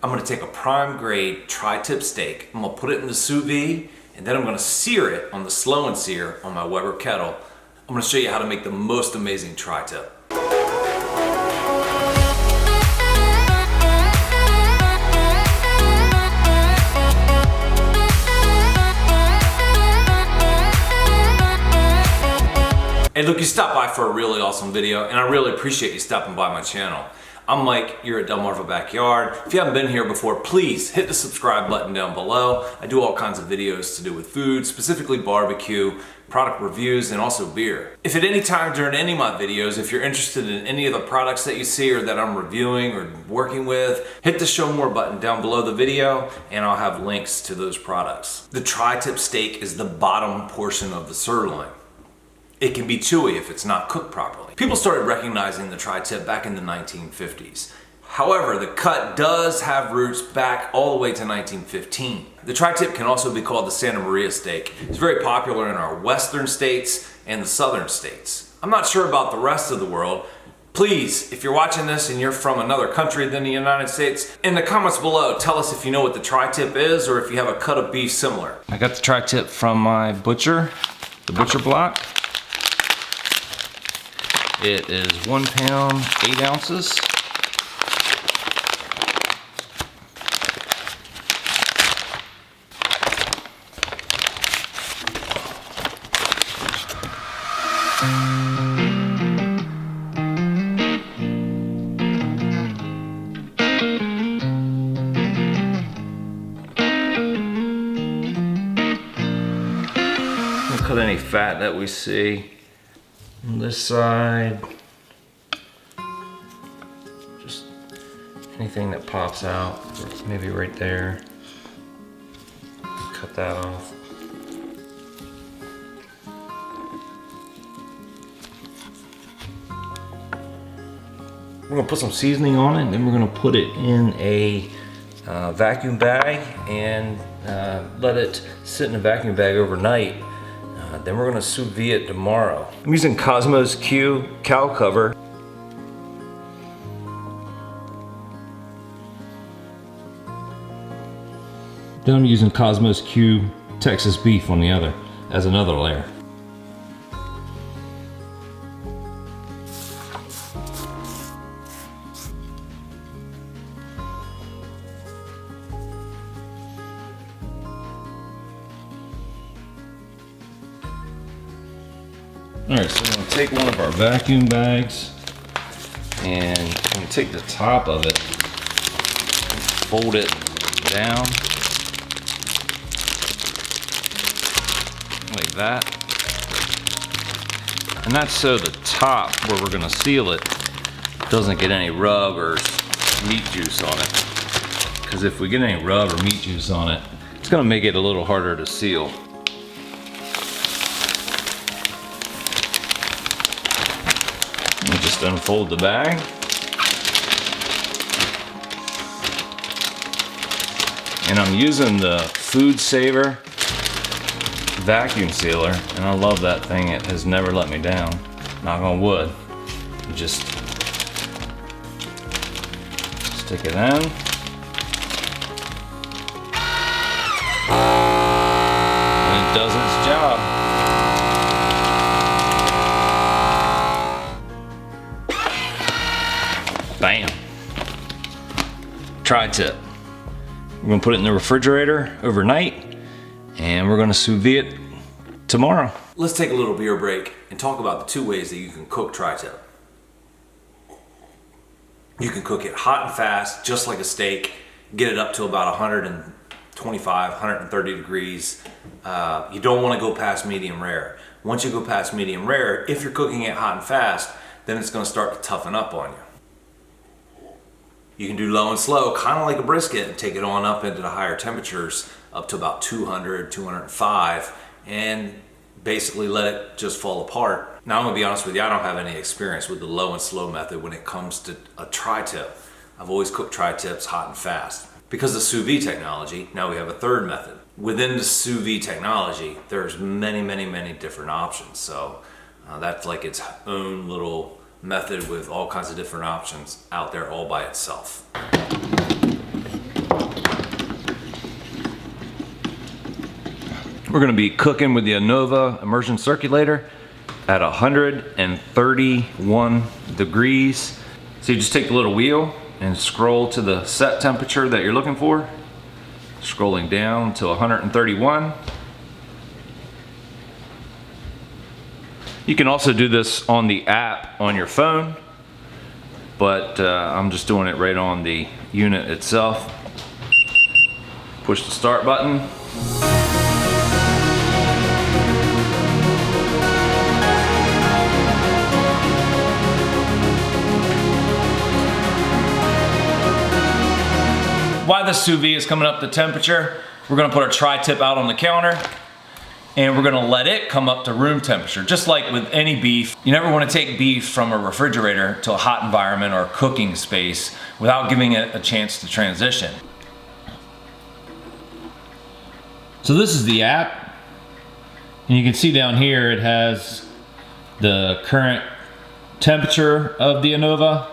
I'm gonna take a prime grade tri-tip steak. I'm gonna put it in the sous vide, and then I'm gonna sear it on the Slow N Sear on my Weber Kettle. I'm gonna show you how to make the most amazing tri-tip. Hey, look, you stopped by for a really awesome video, and I really appreciate you stopping by my channel. I'm Mike, you're at Delmarva Backyard. If you haven't been here before, please hit the subscribe button down below. I do all kinds of videos to do with food, specifically barbecue, product reviews, and also beer. If at any time during any of my videos, if you're interested in any of the products that you see or that I'm reviewing or working with, hit the show more button down below the video and I'll have links to those products. The tri-tip steak is the bottom portion of the sirloin. It can be chewy if it's not cooked properly. People started recognizing the tri-tip back in the 1950s. However, the cut does have roots back all the way to 1915. The tri-tip can also be called the Santa Maria steak. It's very popular in our western states and the southern states. I'm not sure about the rest of the world. Please, if you're watching this and you're from another country than the United States, in the comments below, tell us if you know what the tri-tip is or if you have a cut of beef similar. I got the tri-tip from my butcher, the butcher block. It is 1 pound, 8 ounces. We'll cut any fat that we see. On this side, just anything that pops out, maybe right there, cut that off. We're gonna put some seasoning on it, and then we're gonna put it in a vacuum bag and let it sit in a vacuum bag overnight. Then we're gonna sous vide it tomorrow. I'm using Cosmos Q cow cover. Then I'm using Cosmos Q Texas beef on the other, as another layer. Alright, so we're going to take one of our vacuum bags and I'm going to take the top of it, fold it down like that. And that's so the top where we're going to seal it doesn't get any rub or meat juice on it. Because if we get any rub or meat juice on it, it's going to make it a little harder to seal. Just unfold the bag. And I'm using the Food Saver vacuum sealer, and I love that thing. It has never let me down. Knock on wood. Just stick it in. And it does its job. Bam. Tri-tip. We're gonna put it in the refrigerator overnight and we're gonna sous vide it tomorrow. Let's take a little beer break and talk about the 2 ways that you can cook tri-tip. You can cook it hot and fast, just like a steak, get it up to about 125, 130 degrees. You don't wanna go past medium rare. Once you go past medium rare, if you're cooking it hot and fast, then it's gonna start to toughen up on you. You can do low and slow, kind of like a brisket, and take it on up into the higher temperatures, up to about 200, 205, and basically let it just fall apart. Now I'm gonna be honest with you, I don't have any experience with the low and slow method when it comes to a tri-tip. I've always cooked tri-tips hot and fast. Because of sous vide technology, now we have a third method. Within the sous vide technology, there's many different options. So that's like its own little method with all kinds of different options out there all by itself. We're gonna be cooking with the Anova immersion circulator at 131 degrees. So you just take the little wheel and scroll to the set temperature that you're looking for. Scrolling down to 131. You can also do this on the app on your phone, but I'm just doing it right on the unit itself. Push the start button. While the sous vide is coming up to temperature, we're gonna put our tri-tip out on the counter and we're gonna let it come up to room temperature. Just like with any beef, you never wanna take beef from a refrigerator to a hot environment or a cooking space without giving it a chance to transition. So this is the app, and you can see down here it has the current temperature of the Anova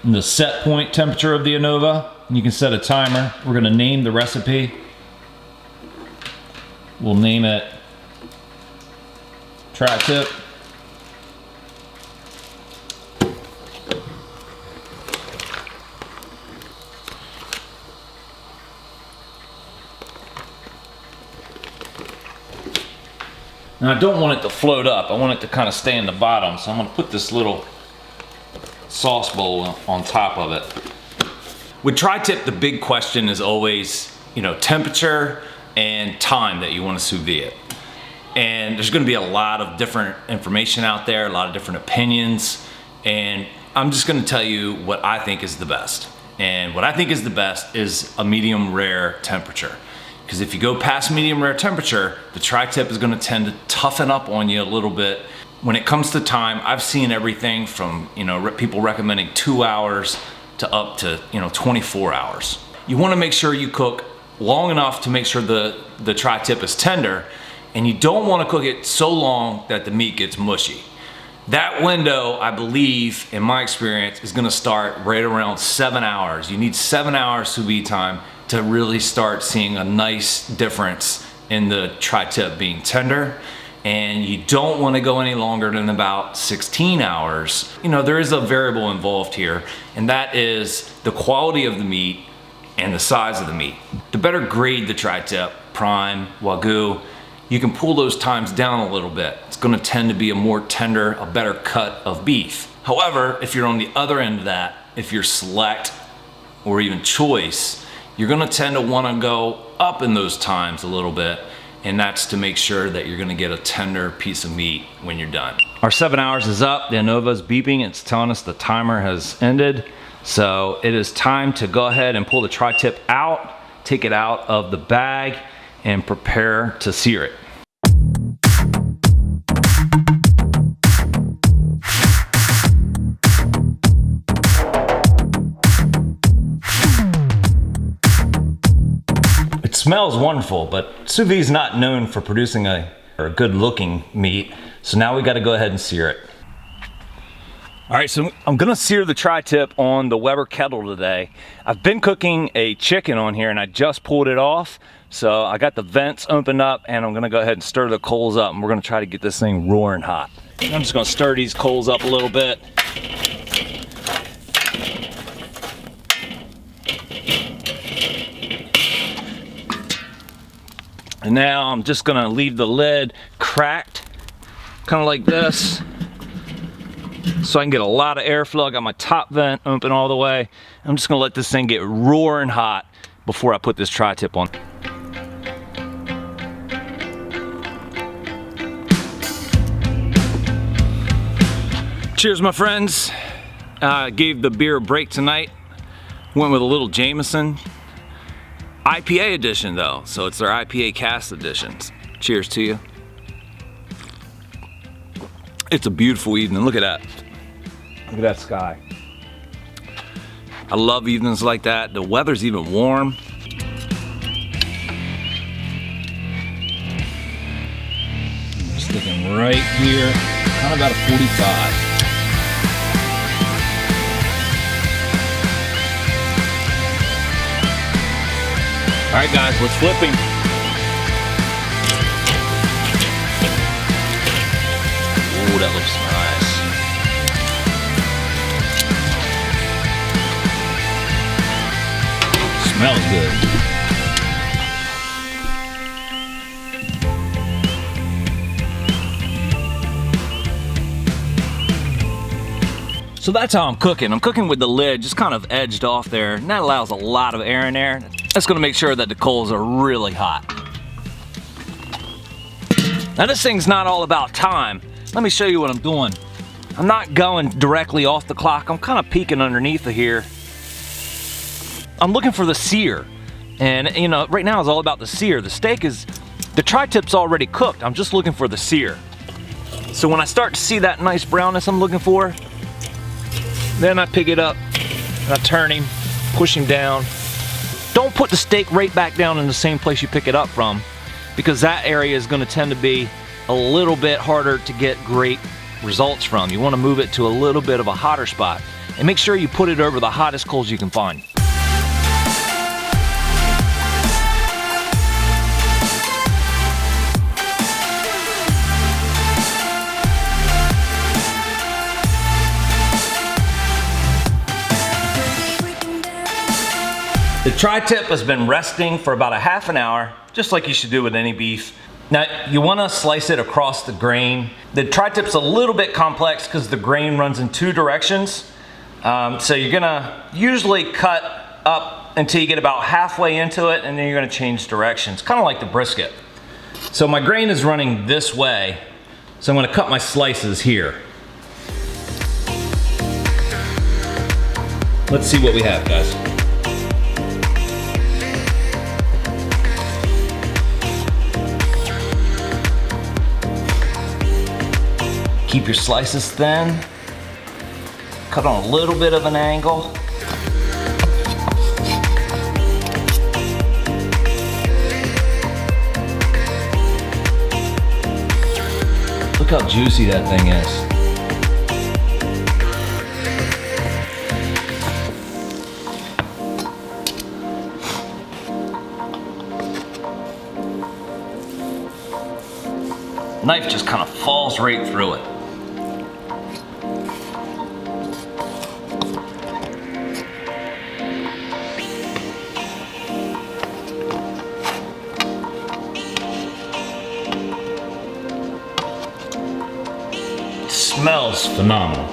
and the set point temperature of the Anova. And you can set a timer. We're gonna name the recipe. We'll name it tri-tip. Now I don't want it to float up. I want it to kind of stay in the bottom. So I'm gonna put this little sauce bowl on top of it. With tri-tip, the big question is always, temperature and time that you want to sous vide it. And there's going to be a lot of different information out there, a lot of different opinions, and I'm just going to tell you what I think is the best. And what I think is the best is a medium rare temperature. Because if you go past medium rare temperature, the tri-tip is going to tend to toughen up on you a little bit. When it comes to time, I've seen everything from people recommending 2 hours to up to 24 hours. You want to make sure you cook long enough to make sure the tri-tip is tender, and you don't want to cook it so long that the meat gets mushy. That window, I believe, in my experience, is going to start right around 7 hours. You need 7 hours sous vide time to really start seeing a nice difference in the tri-tip being tender. And you don't want to go any longer than about 16 hours. There is a variable involved here, and that is the quality of the meat and the size of the meat. To better grade the tri-tip, prime, wagyu, you can pull those times down a little bit. It's gonna tend to be a more tender, a better cut of beef. However, if you're on the other end of that, if you're select or even choice, you're gonna tend to wanna go up in those times a little bit, and that's to make sure that you're gonna get a tender piece of meat when you're done. Our 7 hours is up, the Anova's beeping, it's telling us the timer has ended. So it is time to go ahead and pull the tri-tip out, take it out of the bag, and prepare to sear it. It smells wonderful, but sous vide is not known for producing a good looking meat. So now we got to go ahead and sear it. All right, so I'm gonna sear the tri-tip on the Weber Kettle today. I've been cooking a chicken on here and I just pulled it off. So I got the vents opened up and I'm gonna go ahead and stir the coals up, and we're gonna try to get this thing roaring hot. I'm just gonna stir these coals up a little bit. And now I'm just gonna leave the lid cracked, kind of like this, so I can get a lot of airflow. I got my top vent open all the way. I'm just gonna let this thing get roaring hot before I put this tri-tip on. Cheers, my friends. Gave the beer a break tonight. Went with a little Jameson. IPA edition though, so it's their IPA cast editions. Cheers to you. It's a beautiful evening, look at that. Look at that sky. I love evenings like that. The weather's even warm. I'm sticking right here, kind of about a 45. All right guys, let's flip him. Ooh, that looks nice. Smells good. So that's how I'm cooking. I'm cooking with the lid just kind of edged off there, and that allows a lot of air in there. That's gonna make sure that the coals are really hot. Now this thing's not all about time. Let me show you what I'm doing. I'm not going directly off the clock. I'm kind of peeking underneath of here. I'm looking for the sear. And you know, right now it's all about the sear. The tri-tip's already cooked. I'm just looking for the sear. So when I start to see that nice brownness I'm looking for, then I pick it up and I turn him, push him down. Don't put the steak right back down in the same place you pick it up from, because that area is going to tend to be a little bit harder to get great results from. You want to move it to a little bit of a hotter spot, and make sure you put it over the hottest coals you can find. The tri-tip has been resting for about a half an hour, just like you should do with any beef. Now, you want to slice it across the grain. The tri-tip's a little bit complex because the grain runs in two directions. So you're gonna usually cut up until you get about halfway into it, and then you're gonna change directions, kind of like the brisket. So my grain is running this way, so I'm gonna cut my slices here. Let's see what we have, guys. Keep your slices thin. Cut on a little bit of an angle. Look how juicy that thing is. Knife just kind of falls right through it. Smells phenomenal.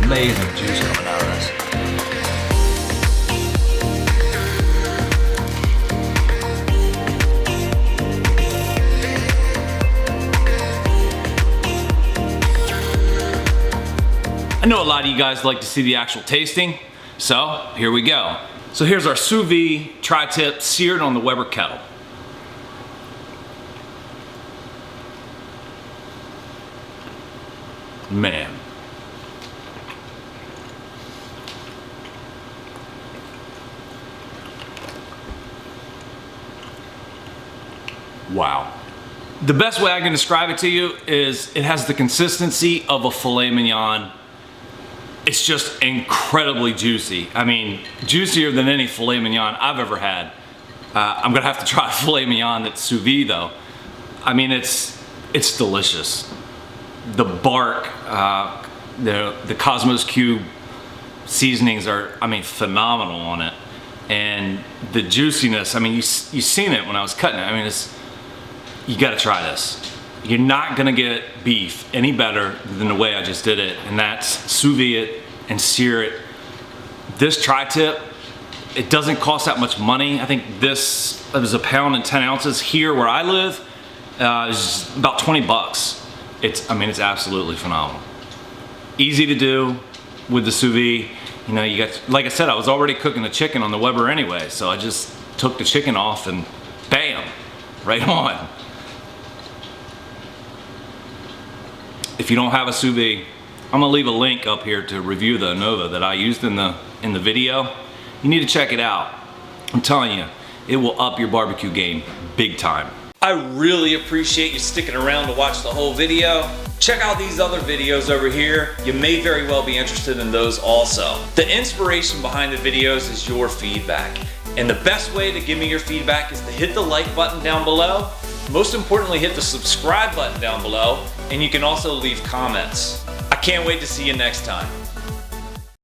Amazing juice coming out of this. I know a lot of you guys like to see the actual tasting, so here we go. So here's our Sous Vide tri-tip seared on the Weber Kettle. Man. Wow. The best way I can describe it to you is it has the consistency of a filet mignon. It's just incredibly juicy. I mean, juicier than any filet mignon I've ever had. I'm gonna have to try a filet mignon that's sous vide though. I mean, it's delicious. The bark, the Cosmos Cube seasonings are, I mean, phenomenal on it. And the juiciness, I mean, you seen it when I was cutting it. I mean, you gotta try this. You're not gonna get beef any better than the way I just did it, and that's sous vide it and sear it. This tri-tip, it doesn't cost that much money. I think this is £1 and 10 ounces. Here where I live, it's about 20 bucks. I mean, it's absolutely phenomenal. Easy to do with the sous vide. You know, you got, like I said, I was already cooking the chicken on the Weber anyway, so I just took the chicken off and bam, right on. If you don't have a sous vide, I'm gonna leave a link up here to review the Nova that I used in the video. You need to check it out. I'm telling you, it will up your barbecue game big time. I really appreciate you sticking around to watch the whole video. Check out these other videos over here. You may very well be interested in those also. The inspiration behind the videos is your feedback. And the best way to give me your feedback is to hit the like button down below. Most importantly, hit the subscribe button down below. And you can also leave comments. I can't wait to see you next time.